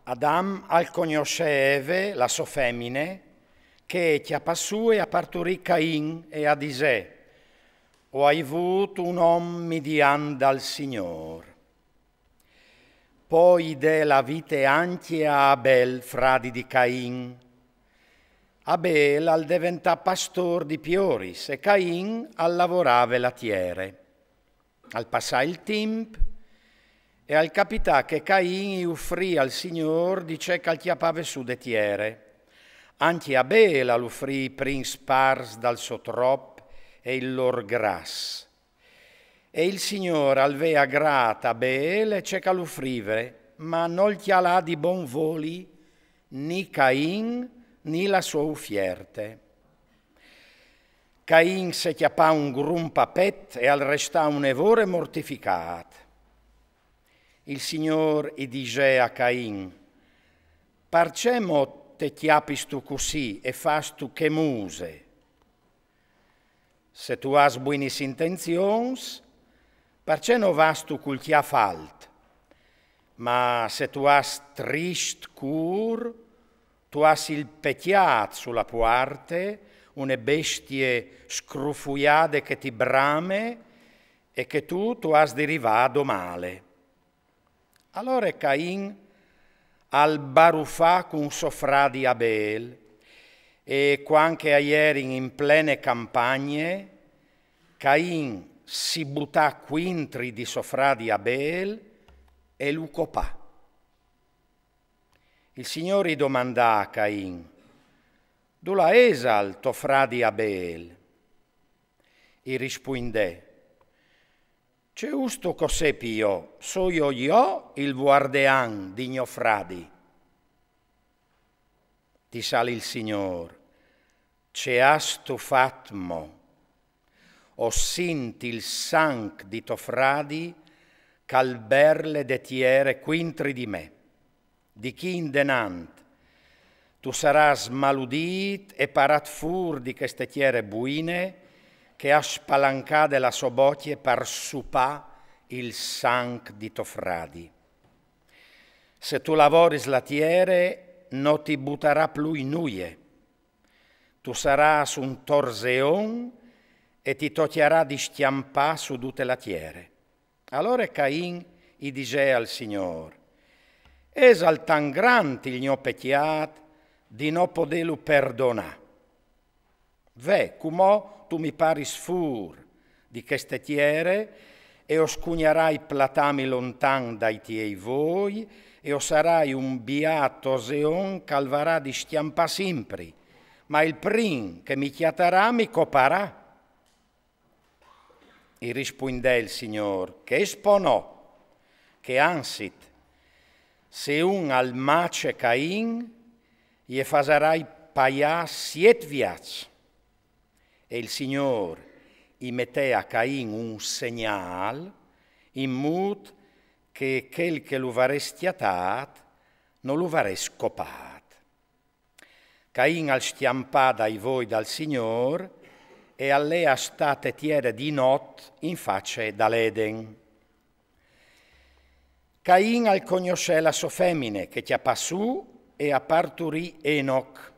Adam al conosceva la sua femmine, che chiapassù e a parturì Cain e a disè, ho avuto un uomo midian dal Signor. Poi de la vite anche a Abel, fradi di Cain. Abel al diventà pastor di Pioris e Cain al lavorava la tiere. Al passare il tempo e al capità che Cain offrì al Signor dice che al chiapave su de tiere. Anche Abel all'offrì prins pars dal suo trop e il lor gras. E il Signor alvea grata Abel e c'è che l'offrivere, ma non gli alà di buon voli né Cain né la sua uffierte. Cain se chiapà un grum papet e al restà un evore mortificat. Il Signor gli dice a Cain, perché mo te chiapis tu così e fas tu che muse? Se tu has buonis intenzions, perché non vas tu cul chia falt? Ma se tu has trist cur, tu has il pecchiat sulla puarte, une bestie scrufuiade che ti brame e che tu has derivato male. Allora Cain al barufà con sofrà di Abel e quanche a ieri in plene campagne, Cain si buttà quintri di sofrà di Abel e lo copà. Il Signore domandà a Cain, «Dula esal to fradi Abel?» E rispondè, «C'è usto cos'è pio, so io il guardean di mio fradi?» Ti sale il Signor, «C'è has tu fatmo, ho sinti il sanc di to fradi calberle de tiere quintri di me, di chi in denant tu saras maludit e parat fur di queste tiere buine che ha spalancate la sua bocchie per supà il sanc di to fradi. Se tu lavoris la tiere, non ti butterà più in nuie. Tu saras un torseon e ti toccherà di stiampà su tutte la tiere. Allora Cain gli dice al Signor, esal tan grande il mio pecchiat di non poterlo perdonare. Ve, come tu mi paris fur di queste tiere e oscugnerai platami lontan dai tiei voi e o sarai un beato seon calvarà di stiampa sempre, ma il prin che mi chiatarà mi coparà. E rispondè il Signor, che esponò, che ansit, se un al mace Cain, gli fasarai paià 7 viaz. E il Signor gli mette a Cain un segnal in modo che quel che lo varesti atat non lo varesti scopat. Cain al stiampà dai voi dal Signor e alle state tiere di not in faccia dall'Eden. Cain al conosce la sua femmine che chiapassù e a parturì Enoch.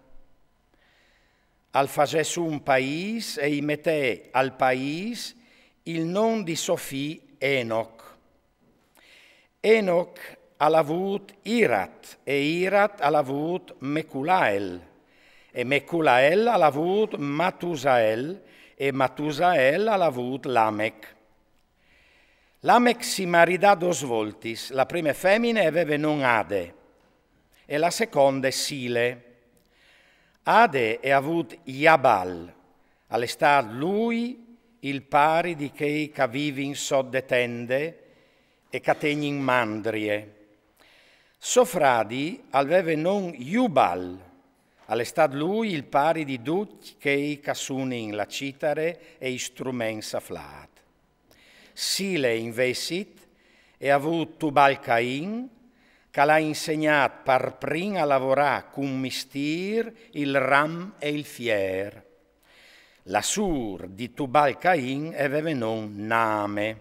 Al fase su un paese e mette al paese il nome di Sofì Enoch. Enoch ha avuto Irat e Irat ha avuto Meculael e Meculael ha avuto Matusael e Matusael ha avuto Lamech. Lamech si maridà 2 voltis, la prima femmina aveva non Ade e la seconda Sile. Ade e avut Jabal, all'estar lui il pari di chei che vivi in sodde tende e che tegnin mandrie. Sofradi aveva non Jubal, all'estar lui il pari di tutti chei che sunin la citare e strumenti saflat. Sile invesit e avut Tubal Cain, che l'ha insegnato per prima a lavorare con mistir il ram e il fier. La sur di Tubal Cain aveva non Name.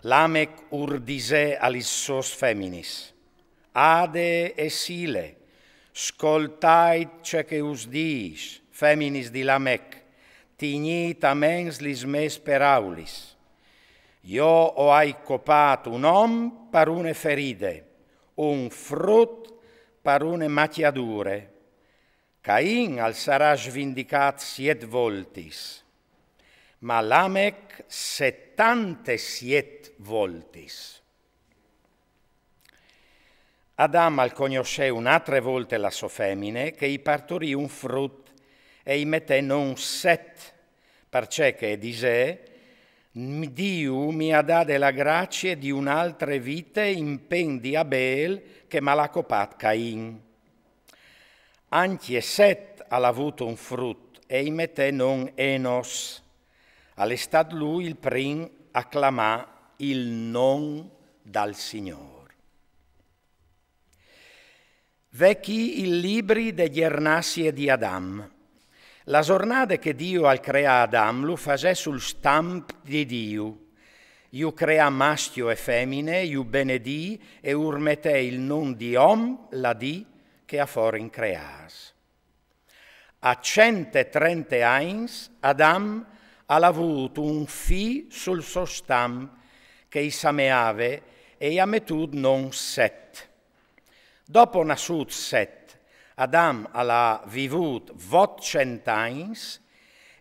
Lamech urdise alis sos feminis. ade e sile, scoltait ce che us dis, feminis di Lamech, tignit amens lis mes peraulis. Io ho hai copat un om per une feride, un frut per une macchiadure. Cain al sarà svindicat 7 voltis, ma Lamech 77 voltis. Adam al conosceu un'altre volte la sua femmine, che i partorì un frut e i mette non 7, perché che dise, Dio mi ha dato la grazia di un'altra vite in pen di Abel che m'ha copat Cain. Anche 7 ha avuto un frutto e i mette non Enos. All'estat lui il prim a clamà il non dal Signore. Vecchi il libri degli ernassi di Adam. La giornata che Dio al crea Adam lo fase sul stamp di Dio. Iu crea maschio e femmine, iu benedì e urmete il non di om, la di che a forin creas. A 130 anni Adam ha avuto un fi sul suo stamp che i sameave e ha mettuto non 7. Dopo nascut 7, Adam ha vivut 800 anni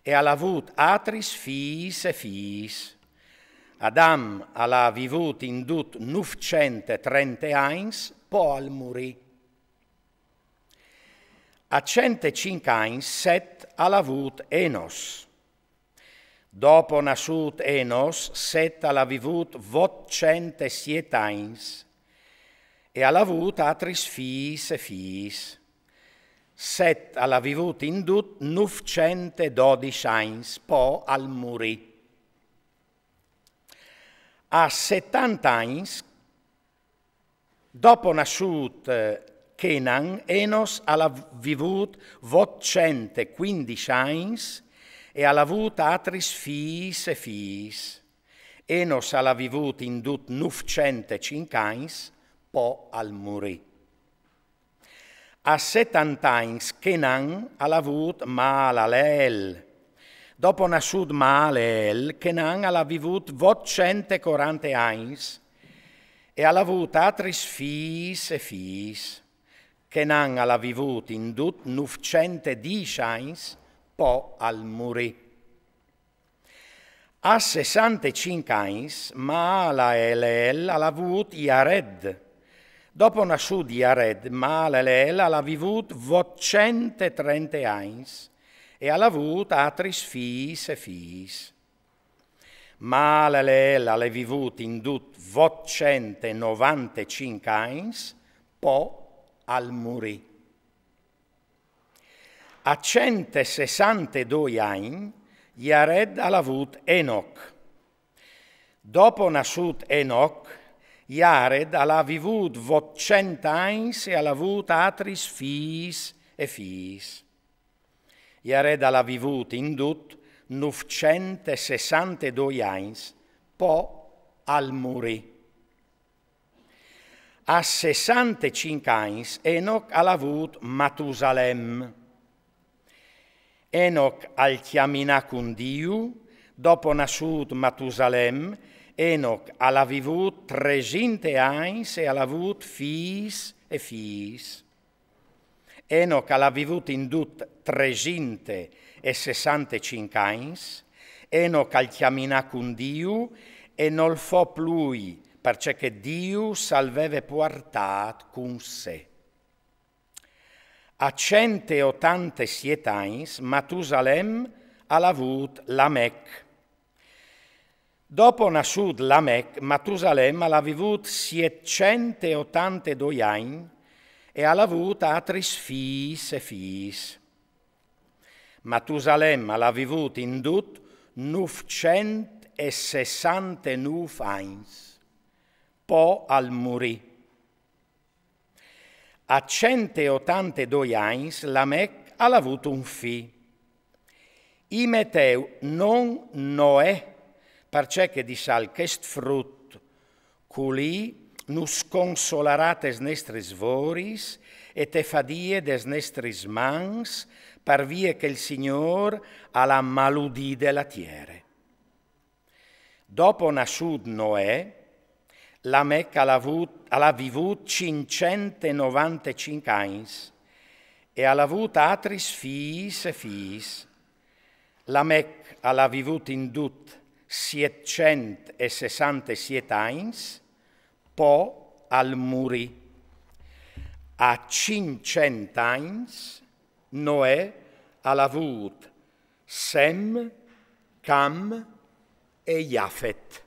e ha avuto altri fis e fis. Adam ha vivut in tut 930 anni, poi al morì. A 105 anni 7 ha avuto Enos. Dopo nascut Enos, 7 ha vivut 807 anni e ha avuto altri fis e fis. 7 ha vivut in tut 912 anni, poi al morì. A 70 anni, dopo nascut Kenan, Enos ha vivut 815 anni e ha avuto altri fis e fis. Enos ha vivut in tut 905 anni, poi al morì. A 70 anni Kenan ha avuto Maalalel. Dopo nascut Maalalel, Kenan ha vivut 840 anni e ha avuto altri fis e fis. Kenan ha vivut in tut 910 anni, poi al morì. A 65 anni Maalalel ha avuto Jared. Dopo nascut Jared, Maalalel ha vivut 830 anni e ha avuto altri fis e fis. Maalalel ha vivut in tut 895 anni, poi al morì. A 162 anni Jared ha avuto Enoch. Dopo nascut Enoch, Jared ha vivut 800 anni e ha avuto altri fis e fis. Jared ha vivut in tut 962 anni, poi al morì. A 65 anni Enoch ha avuto Matusalem. Enoch al chiaminà con Dio, dopo nascut Matusalem, Enoch ha vivut 300 anni e ha avuto fis e fis. Enoch ha vivut in tut 365 anni, Enoch al chiaminà con Dio e non fo plui, perché Dio salveve portat con sé. A 187 anni Matusalem ha avuto Lamech. Dopo nascut Lamech, Matusalem ha vivut 782 anni e ha avuto altri fis e fis. Matusalem ha vivut in tut 969 anni, poi al morì. A 182 anni Lamech ha avuto un fi. I metteu non Noè, perché di sal chest frutto, culi nus consolarat es nestris voris, et effadie des nestris mans, per vie che il Signor ha la maludì della tiere. Dopo nasciut Noè, Lamech ha vivut 595 anys, e ha avut atris fills e fills. Lamech ha vivut indut 767 anys, po al muri. A 500 anys, Noè ha avut Sem, Cam e Jafet.